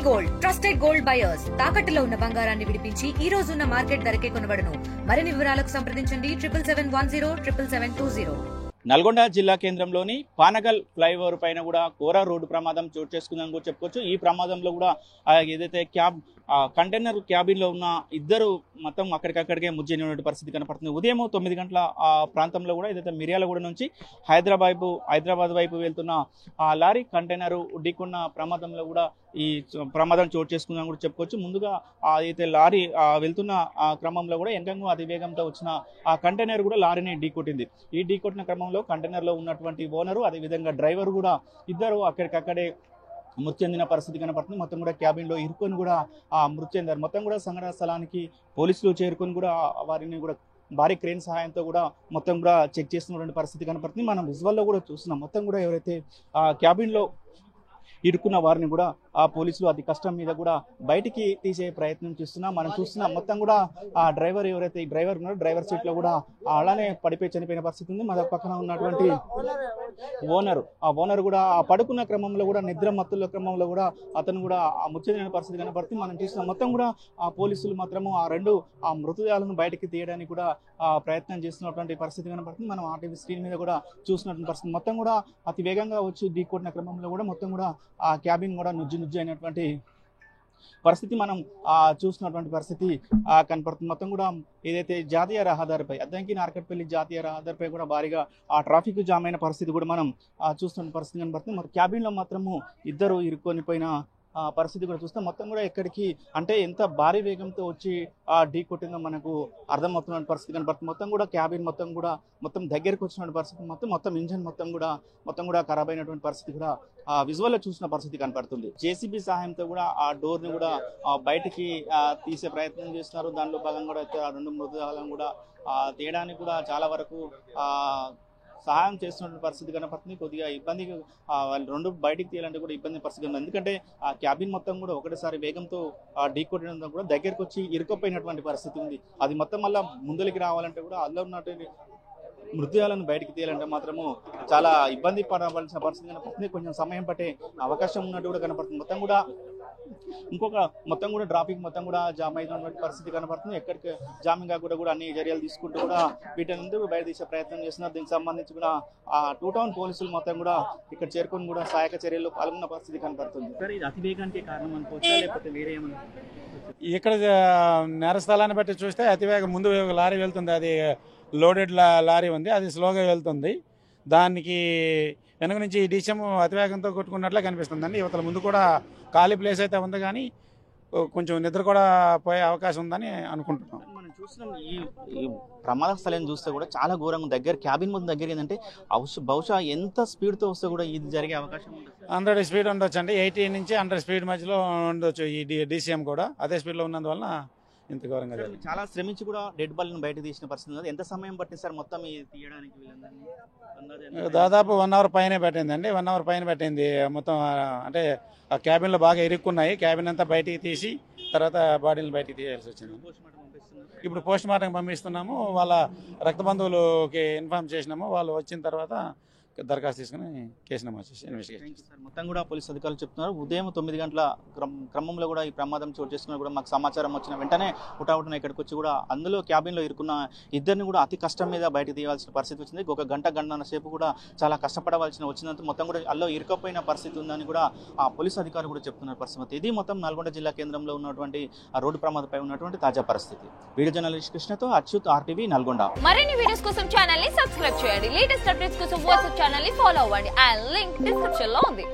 Gold trusted gold buyers తాకట్టులో ఉన్న బంగారాన్ని విడిపించి ఈ రోజు ఉన్న మార్కెట్ ధరకే కొనబడును. మరిన్ని వివరాలకు సంప్రదించండి 77107720. నల్గొండ జిల్లా కేంద్రంలోని పానగల్ ఫ్లైఓవర్ పైన కూడా ఘోర రోడ్డు ప్రమాదం చోటు చేసుకుందని కూడా చెప్పుకోవచ్చు. ఈ ప్రమాదంలో కూడా ఏదైతే కంటైనర్ క్యాబిన్లో ఉన్న ఇద్దరు మొత్తం అక్కడికక్కడికే ముజ్జైనటువంటి పరిస్థితి కనపడుతుంది. ఉదయం 9 గంటల ప్రాంతంలో కూడా ఏదైతే మిర్యాలగూడ నుంచి హైదరాబాద్ వైపు వెళ్తున్న లారీ కంటైనర్ ఢీకొన్న ప్రమాదంలో కూడా ఈ ప్రమాదం చోటు చేసుకుందని కూడా చెప్పుకోవచ్చు. ముందుగా అయితే లారీ వెళ్తున్న క్రమంలో కూడా ఎంకంగా అతి వేగంతో వచ్చిన ఆ కంటైనర్ కూడా లారీని ఢీకొట్టింది. ఈ ఢీకొట్టిన క్రమంలో కంటైనర్లో ఉన్నటువంటి ఓనరు అదేవిధంగా డ్రైవర్ కూడా ఇద్దరు అక్కడికక్కడే మృతి చెందిన పరిస్థితి కనపడుతుంది. మొత్తం కూడా క్యాబిన్లో ఇరుకొని కూడా మృతి చెందారు. మొత్తం కూడా సంఘటన స్థలానికి పోలీసులు చేరుకొని కూడా వారిని కూడా భారీ క్రేన్ సహాయంతో కూడా మొత్తం కూడా చెక్ చేస్తున్నటువంటి పరిస్థితి కనపడుతుంది. మనం విజువల్లో కూడా చూస్తున్నాం. మొత్తం కూడా ఎవరైతే క్యాబిన్లో ఇరుక్కున్న వారిని కూడా ఆ పోలీసులు అతి కష్టం మీద కూడా బయటికి తీసే ప్రయత్నం చేస్తున్నాం. మనం చూస్తున్నాం మొత్తం కూడా ఆ డ్రైవర్ ఎవరైతే ఈ డ్రైవర్ ఉన్నారో డ్రైవర్ సీట్ లో కూడా అలానే పడిపోయి చనిపోయిన పరిస్థితి ఉంది. మన పక్కన ఉన్నటువంటి ఓనర్ కూడా ఆ పడుకున్న క్రమంలో కూడా నిద్ర మత్తుల క్రమంలో కూడా అతను కూడా ఆ ముచ్చని పరిస్థితి కనపడుతుంది. మనం చూస్తున్నాం మొత్తం కూడా ఆ పోలీసులు మాత్రము ఆ మృతదేహాలను బయటికి తీయడానికి కూడా ప్రయత్నం చేస్తున్నటువంటి పరిస్థితి కనపడుతుంది. మనం ఆర్టీవీ స్క్రీన్ మీద కూడా చూసినటువంటి పరిస్థితి మొత్తం కూడా అతి వేగంగా వచ్చి ఢీకొట్టిన క్రమంలో కూడా మొత్తం కూడా ఆ క్యాబిన్ కూడా నుజ్జు అయినటువంటి పరిస్థితి మనం చూసినటువంటి పరిస్థితి కనపడుతుంది. మొత్తం కూడా ఏదైతే జాతీయ రహదారిపై అద్దంకి నార్కట్పల్లి జాతీయ రహదారిపై కూడా భారీగా ఆ ట్రాఫిక్ జామ్ అయిన పరిస్థితి కూడా మనం చూస్తున్న పరిస్థితి కనపడుతుంది. మరి క్యాబిన్లో మాత్రము ఇద్దరు ఇరుక్కొని పోయిన పరిస్థితి కూడా చూస్తాం. మొత్తం కూడా ఎక్కడికి అంటే ఎంత భారీ వేగంతో వచ్చి ఢీ కొట్టిందో మనకు అర్థమవుతున్న పరిస్థితి కనపడుతుంది. మొత్తం కూడా క్యాబిన్ మొత్తం దగ్గరికి వచ్చిన పరిస్థితి మొత్తం ఇంజన్ మొత్తం కూడా ఖరాబ్ అయినటువంటి పరిస్థితి కూడా విజువల్లో చూసిన పరిస్థితి కనపడుతుంది. జేసీబీ సహాయంతో కూడా ఆ డోర్ ని కూడా బయటికి తీసే ప్రయత్నం చేస్తున్నారు. దానిలో భాగంగా కూడా ఆ రెండు మృతదేహాలను కూడా తీయడానికి కూడా చాలా వరకు సహాయం చేస్తున్న పరిస్థితి కనపడుతుంది. కొద్దిగా ఇబ్బందిగా వాళ్ళు రెండు బయటికి తీయాలంటే కూడా ఇబ్బంది పరిస్థితి ఉంది. ఎందుకంటే ఆ క్యాబిన్ మొత్తం కూడా ఒకటేసారి వేగంతో ఢీకొట్టడం కూడా దగ్గరకు వచ్చి ఇరుక్కుపోయినటువంటి పరిస్థితి ఉంది. అది మొత్తం మళ్ళీ ముందరికి రావాలంటే కూడా అందులో ఉన్నటువంటి మృతదేహాలను బయటికి తీయాలంటే మాత్రము చాలా ఇబ్బంది పడవలసిన పరిస్థితి కనపడుతుంది. కొంచెం సమయం పట్టే అవకాశం ఉన్నట్టు కూడా కనపడుతుంది. మొత్తం కూడా ట్రాఫిక్ మొత్తం కూడా జామ్ అయినటువంటి పరిస్థితి కనపడుతుంది. ఎక్కడికి జామింగ్ కాకుండా కూడా అన్ని చర్యలు తీసుకుంటూ కూడా వీటిని బయట తీసే ప్రయత్నం చేస్తున్నారు. దీనికి సంబంధించి కూడా టూ టౌన్ పోలీసులు మొత్తం కూడా ఇక్కడ చేరుకొని కూడా సహాయక చర్యల్లో పాల్గొన్న పరిస్థితి కనపడుతుంది. సార్, ఇది అతి వేగానికి కారణం అనుకోవచ్చా లేకపోతే వేరే ఏమన్నా? ఇక్కడ నేర స్థలాన్ని బట్టి చూస్తే అతివేగం ముందు లారీ వెళ్తుంది. అది లోడెడ్ లారీ ఉంది, అది స్లోగా వెళ్తుంది. దానికి వెనక నుంచి డిసిఎం అతివేగంతో కొట్టుకున్నట్లే కనిపిస్తుందండి. యువతల ముందు కూడా ఖాళీ ప్లేస్ అయితే ఉంది, కానీ కొంచెం నిద్ర కూడా పోయే అవకాశం ఉందని అనుకుంటున్నాం. మనం చూస్తున్నాం ఈ ప్రమాద స్థలం చూస్తే కూడా చాలా ఘోరంగా దగ్గర క్యాబిన్ మొత్తం దగ్గర ఏంటంటే బహుశా ఎంత స్పీడ్తో వస్తే కూడా ఇది జరిగే అవకాశం ఉంది. 100 స్పీడ్ ఉండొచ్చు అండి. 80 నుంచి 100 స్పీడ్ మధ్యలో ఉండొచ్చు. ఈ డిసిఎం కూడా అదే స్పీడ్లో ఉన్నందువలన ఇంత ఘోరంగా చాలా శ్రమించి కూడా డెడ్ బాల్ని బయట తీసిన పరిస్థితి. ఎంత సమయం పట్టింది సార్ మొత్తం తీయడానికి? దాదాపు 1 అవర్ పైనే పెట్టిందండి. 1 అవర్ పైన పెట్టింది మొత్తం. అంటే ఆ క్యాబిన్లో బాగా ఇరుక్కున్నాయి. క్యాబిన్ అంతా బయటికి తీసి తర్వాత బాడీని బయటికి తీయాల్సి వచ్చింది. ఇప్పుడు పోస్ట్ మార్టం పంపిస్తున్నాము. వాళ్ళ రక్త బంధువులకి ఇన్ఫార్మ్ చేసినాము. వాళ్ళు వచ్చిన తర్వాత దరఖాస్తు తీసుకుని కేసు నమోదు చేసి ఇన్వెస్టిగేషన్. మొత్తం కూడా పోలీసు అధికారులు చెప్తున్నారు ఉదయం 9 గంటల క్రమంలో కూడా ఈ ప్రమాదం చోటు చేసుకుని కూడా మాకు సమాచారం వచ్చిన వెంటనే హుటాహుటిన ఇక్కడికి వచ్చి కూడా అందులో క్యాబిన్లో ఇరుక్కున్న ఇద్దరిని కూడా అతి కష్టం మీద బయటకు తీయాల్సిన పరిస్థితి వచ్చింది. ఒక గంటన్నర సేపు కూడా చాలా వచ్చినంత మొత్తం కూడా అల్లో ఇరుకపోయిన పరిస్థితి ఉందని కూడా ఆ పోలీసు అధికారులు కూడా చెప్తున్నారు పరిస్థితి. ఇది మొత్తం నల్గొండ జిల్లా కేంద్రంలో ఉన్నటువంటి ఆ రోడ్డు ప్రమాదంపై ఉన్నటువంటి తాజా పరిస్థితి. వీడియో జర్నలిస్ట్ కృష్ణతో అచ్యుత్, ఆర్టీవీ, నల్గొండ. మరిన్ని వీడియోస్ కోసం ఛానల్ ని సబ్స్క్రైబ్ చేయండి. లేటెస్ట్ అప్డేట్స్ కోసం వాట్సాప్ ఛానల్ ని ఫాలో అవ్వండి. అండ్ లింక్ డిస్క్రిప్షన్ లో ఉంది.